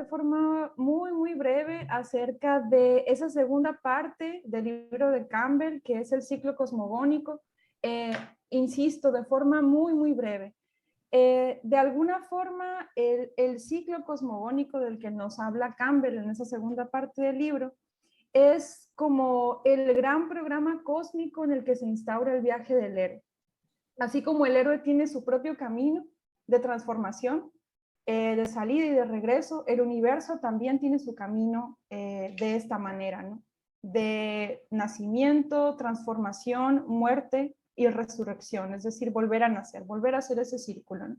forma muy, muy breve acerca de esa segunda parte del libro de Campbell, que es el ciclo cosmogónico. Eh, Insisto, de forma muy, muy breve. De alguna forma, el ciclo cosmogónico del que nos habla Campbell en esa segunda parte del libro es como el gran programa cósmico en el que se instaura el viaje del héroe. Así como el héroe tiene su propio camino de transformación, de salida y de regreso, el universo también tiene su camino de esta manera, ¿no? De nacimiento, transformación, muerte y resurrección, es decir, volver a nacer, volver a hacer ese círculo, ¿no?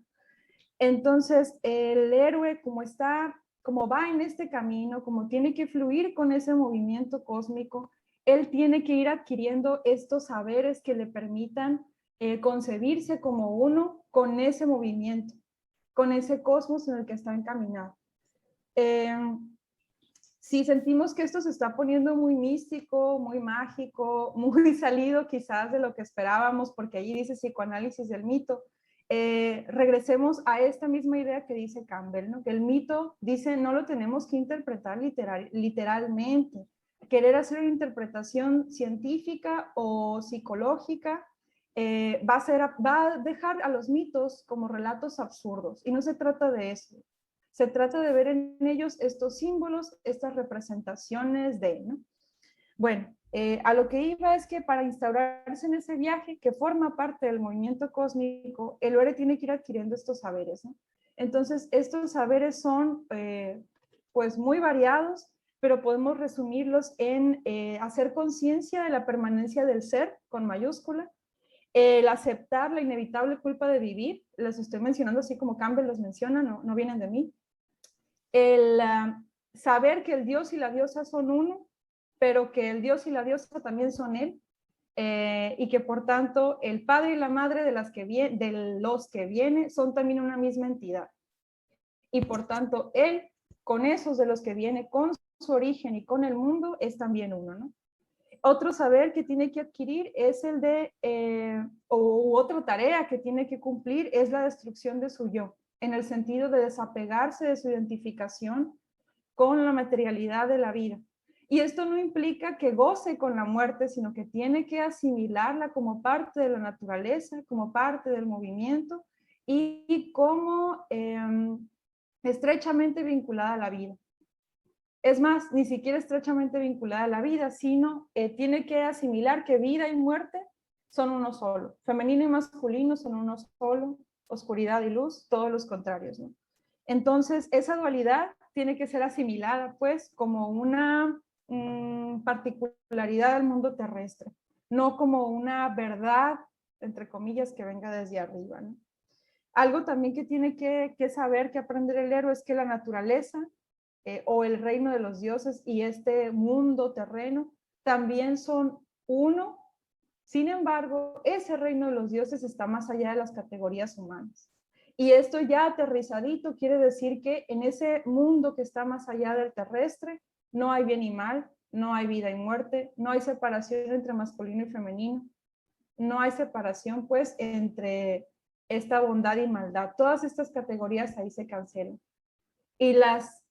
Entonces, el héroe, como va en este camino, como tiene que fluir con ese movimiento cósmico, él tiene que ir adquiriendo estos saberes que le permitan concebirse como uno con ese movimiento, con ese cosmos en el que está encaminado. Si sentimos que esto se está poniendo muy místico, muy mágico, muy salido quizás de lo que esperábamos, porque allí dice psicoanálisis del mito, regresemos a esta misma idea que dice Campbell, ¿no? Que el mito, dice, no lo tenemos que interpretar literalmente. Querer hacer una interpretación científica o psicológica va a dejar a los mitos como relatos absurdos, y no se trata de eso. Se trata de ver en ellos estos símbolos, estas representaciones de, ¿no? Bueno, a lo que iba es que para instaurarse en ese viaje que forma parte del movimiento cósmico, el héroe tiene que ir adquiriendo estos saberes, ¿no? Entonces, estos saberes son pues muy variados, pero podemos resumirlos en hacer conciencia de la permanencia del ser, con mayúscula, el aceptar la inevitable culpa de vivir, los estoy mencionando así como Campbell los menciona, no vienen de mí, el saber que el Dios y la diosa son uno, pero que el Dios y la diosa también son él, y que por tanto el padre y la madre de los que viene son también una misma entidad. Y por tanto él, con esos de los que viene, con su origen y con el mundo, es también uno, ¿no? Otro saber que tiene que adquirir es el de, o otra tarea que tiene que cumplir es la destrucción de su yo, en el sentido de desapegarse de su identificación con la materialidad de la vida. Y esto no implica que goce con la muerte, sino que tiene que asimilarla como parte de la naturaleza, como parte del movimiento y como estrechamente vinculada a la vida. Es más, ni siquiera estrechamente vinculada a la vida, sino tiene que asimilar que vida y muerte son uno solo. Femenino y masculino son uno solo, oscuridad y luz, todos los contrarios, ¿no? Entonces, esa dualidad tiene que ser asimilada, pues, como una particularidad del mundo terrestre, no como una verdad, entre comillas, que venga desde arriba, ¿no? Algo también que tiene que saber, que aprender el héroe, es que la naturaleza o el reino de los dioses y este mundo terreno también son uno. Sin embargo, ese reino de los dioses está más allá de las categorías humanas. Y esto ya aterrizadito quiere decir que en ese mundo que está más allá del terrestre no hay bien y mal, no hay vida y muerte, no hay separación entre masculino y femenino, no hay separación pues entre esta bondad y maldad. Todas estas categorías ahí se cancelan. Y las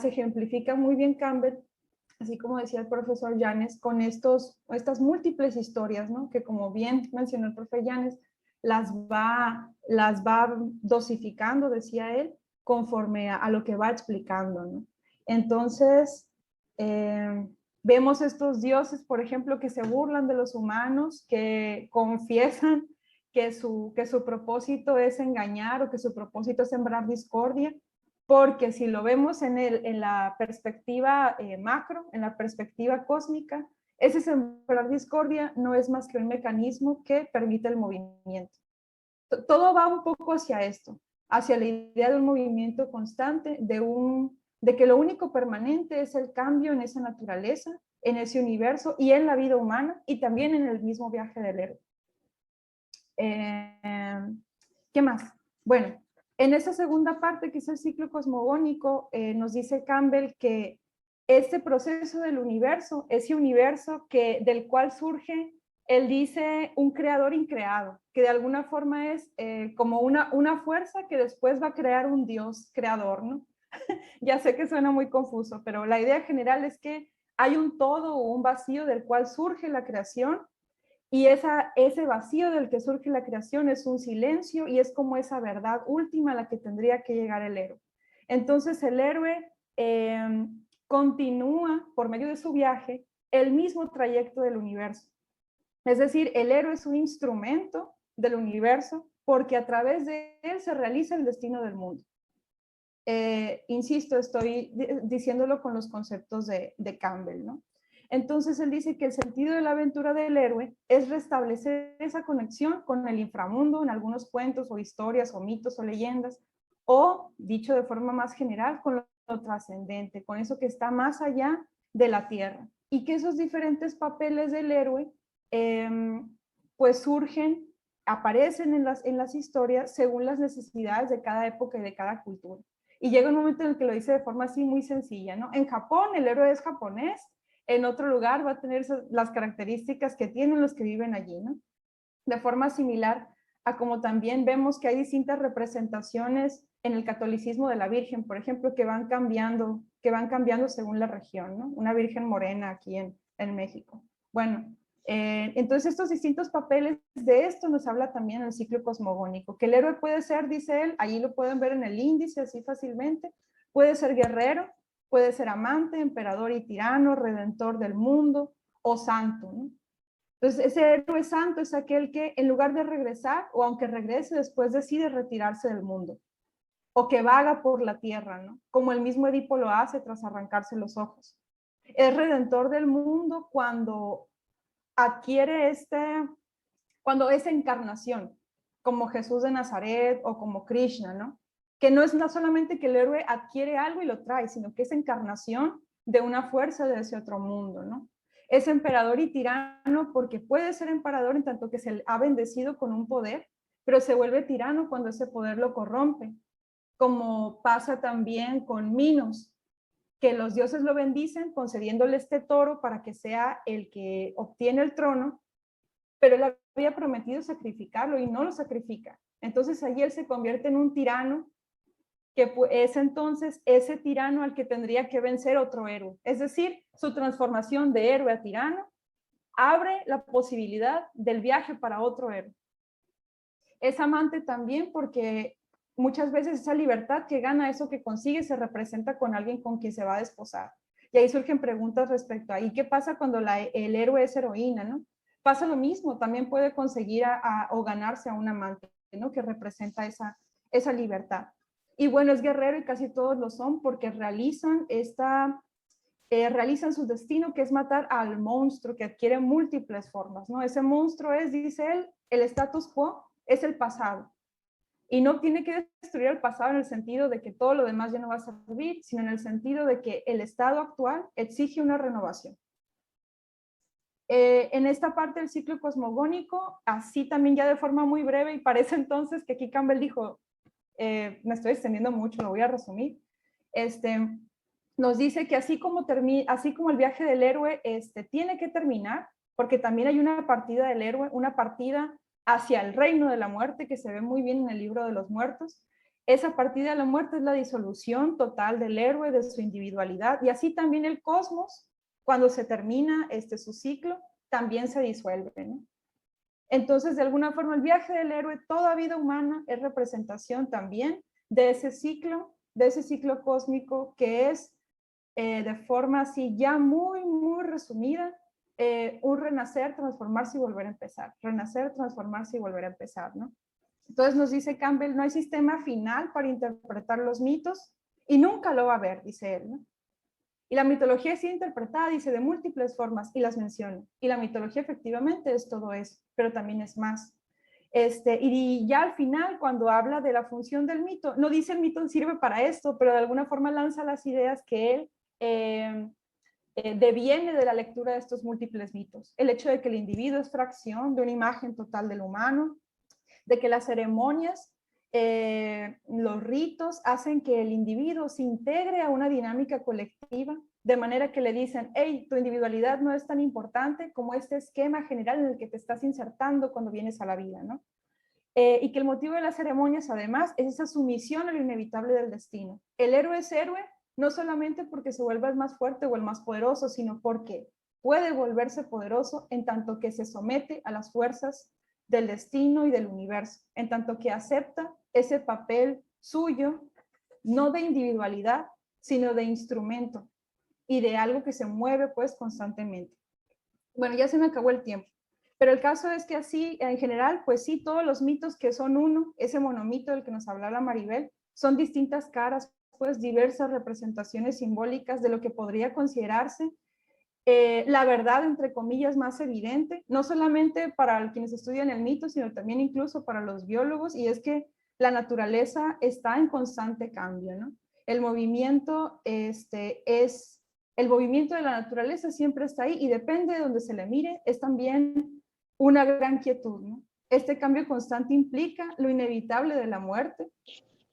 ejemplifica muy bien Campbell, así como decía el profesor Llanes, con estas múltiples historias, ¿no? Que como bien mencionó el profe Llanes, las va dosificando, decía él, conforme a lo que va explicando, ¿no? Entonces, vemos estos dioses, por ejemplo, que se burlan de los humanos, que confiesan que su propósito es engañar o que su propósito es sembrar discordia, porque si lo vemos en la perspectiva macro, en la perspectiva cósmica, ese sembrar discordia no es más que un mecanismo que permite el movimiento. Todo va un poco hacia esto, hacia la idea de un movimiento constante, de que lo único permanente es el cambio en esa naturaleza, en ese universo y en la vida humana y también en el mismo viaje del héroe. ¿Qué más? Bueno, en esa segunda parte, que es el ciclo cosmogónico, nos dice Campbell que este proceso del universo, ese universo del cual surge, él dice, un creador increado, que de alguna forma es como una fuerza que después va a crear un Dios creador, ¿no? Ya sé que suena muy confuso, pero la idea general es que hay un todo o un vacío del cual surge la creación, y ese vacío del que surge la creación es un silencio y es como esa verdad última a la que tendría que llegar el héroe. Entonces el héroe continúa por medio de su viaje el mismo trayecto del universo. Es decir, el héroe es un instrumento del universo porque a través de él se realiza el destino del mundo. Insisto, estoy diciéndolo con los conceptos de Campbell, ¿no? Entonces él dice que el sentido de la aventura del héroe es restablecer esa conexión con el inframundo en algunos cuentos o historias o mitos o leyendas, o dicho de forma más general, con lo trascendente, con eso que está más allá de la tierra. Y que esos diferentes papeles del héroe pues surgen, aparecen en las historias según las necesidades de cada época y de cada cultura. Y llega un momento en el que lo dice de forma así muy sencilla, ¿no? En Japón el héroe es japonés, en otro lugar va a tener las características que tienen los que viven allí, ¿no? De forma similar a como también vemos que hay distintas representaciones en el catolicismo de la Virgen, por ejemplo, que van cambiando según la región, ¿no? Una Virgen morena aquí en México. Bueno, entonces estos distintos papeles, de esto nos habla también el ciclo cosmogónico, que el héroe puede ser, dice él, ahí lo pueden ver en el índice así fácilmente, puede ser guerrero, puede ser amante, emperador y tirano, redentor del mundo o santo, ¿no? Entonces ese héroe santo es aquel que en lugar de regresar, o aunque regrese después, decide retirarse del mundo, o que vaga por la tierra, ¿no? Como el mismo Edipo lo hace tras arrancarse los ojos. Es redentor del mundo cuando adquiere cuando es encarnación, como Jesús de Nazaret o como Krishna, ¿no? Que no es solamente que el héroe adquiere algo y lo trae, sino que es encarnación de una fuerza de ese otro mundo, ¿no? Es emperador y tirano porque puede ser emperador en tanto que se ha bendecido con un poder, pero se vuelve tirano cuando ese poder lo corrompe, como pasa también con Minos, que los dioses lo bendicen concediéndole este toro para que sea el que obtiene el trono, pero él había prometido sacrificarlo y no lo sacrifica. Entonces allí él se convierte en un tirano, que es entonces ese tirano al que tendría que vencer otro héroe. Es decir, su transformación de héroe a tirano abre la posibilidad del viaje para otro héroe. Es amante también porque muchas veces esa libertad que gana, eso que consigue, se representa con alguien con quien se va a desposar. Y ahí surgen preguntas respecto a, ¿y qué pasa cuando el héroe es heroína, no? Pasa lo mismo, también puede conseguir o ganarse a un amante, ¿no? Que representa esa libertad. Y bueno, es guerrero y casi todos lo son porque realizan su destino, que es matar al monstruo que adquiere múltiples formas, ¿no? Ese monstruo es, dice él, el status quo, es el pasado. Y no tiene que destruir el pasado en el sentido de que todo lo demás ya no va a servir, sino en el sentido de que el estado actual exige una renovación. En esta parte del ciclo cosmogónico, así también ya de forma muy breve, y parece entonces que aquí Campbell dijo, me estoy extendiendo mucho, lo voy a resumir, nos dice que así como el viaje del héroe tiene que terminar, porque también hay una partida del héroe, una partida hacia el reino de la muerte, que se ve muy bien en el libro de los muertos. Esa partida de la muerte es la disolución total del héroe, de su individualidad, y así también el cosmos, cuando se termina su ciclo, también se disuelve, ¿no? Entonces, de alguna forma, el viaje del héroe, toda vida humana, es representación también de ese ciclo cósmico que es, de forma así ya muy, muy resumida, un renacer, transformarse y volver a empezar. Renacer, transformarse y volver a empezar, ¿no? Entonces nos dice Campbell, no hay sistema final para interpretar los mitos y nunca lo va a haber, dice él, ¿no? Y la mitología es interpretada, dice, de múltiples formas y las menciona. Y la mitología efectivamente es todo eso, pero también es más. Y ya al final, cuando habla de la función del mito, no dice el mito sirve para esto, pero de alguna forma lanza las ideas que él deviene de la lectura de estos múltiples mitos. El hecho de que el individuo es fracción de una imagen total del humano, de que las ceremonias, los ritos hacen que el individuo se integre a una dinámica colectiva, de manera que le dicen, hey, tu individualidad no es tan importante como este esquema general en el que te estás insertando cuando vienes a la vida, ¿no? y que el motivo de las ceremonias además es esa sumisión a lo inevitable del destino. El héroe es héroe no solamente porque se vuelva el más fuerte o el más poderoso, sino porque puede volverse poderoso en tanto que se somete a las fuerzas del destino y del universo, en tanto que acepta ese papel suyo, no de individualidad, sino de instrumento y de algo que se mueve pues constantemente. Bueno, ya se me acabó el tiempo. Pero el caso es que así, en general, pues sí, todos los mitos que son uno, ese monomito del que nos hablaba Maribel, son distintas caras, pues diversas representaciones simbólicas de lo que podría considerarse la verdad, entre comillas, más evidente, no solamente para quienes estudian el mito, sino también incluso para los biólogos, y es que la naturaleza está en constante cambio, ¿no? El movimiento, el movimiento de la naturaleza siempre está ahí y depende de donde se le mire, es también una gran quietud, ¿no? Este cambio constante implica lo inevitable de la muerte,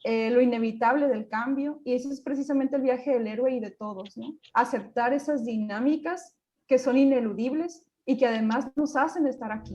lo inevitable del cambio, y eso es precisamente el viaje del héroe y de todos, ¿no? Aceptar esas dinámicas que son ineludibles y que además nos hacen estar aquí.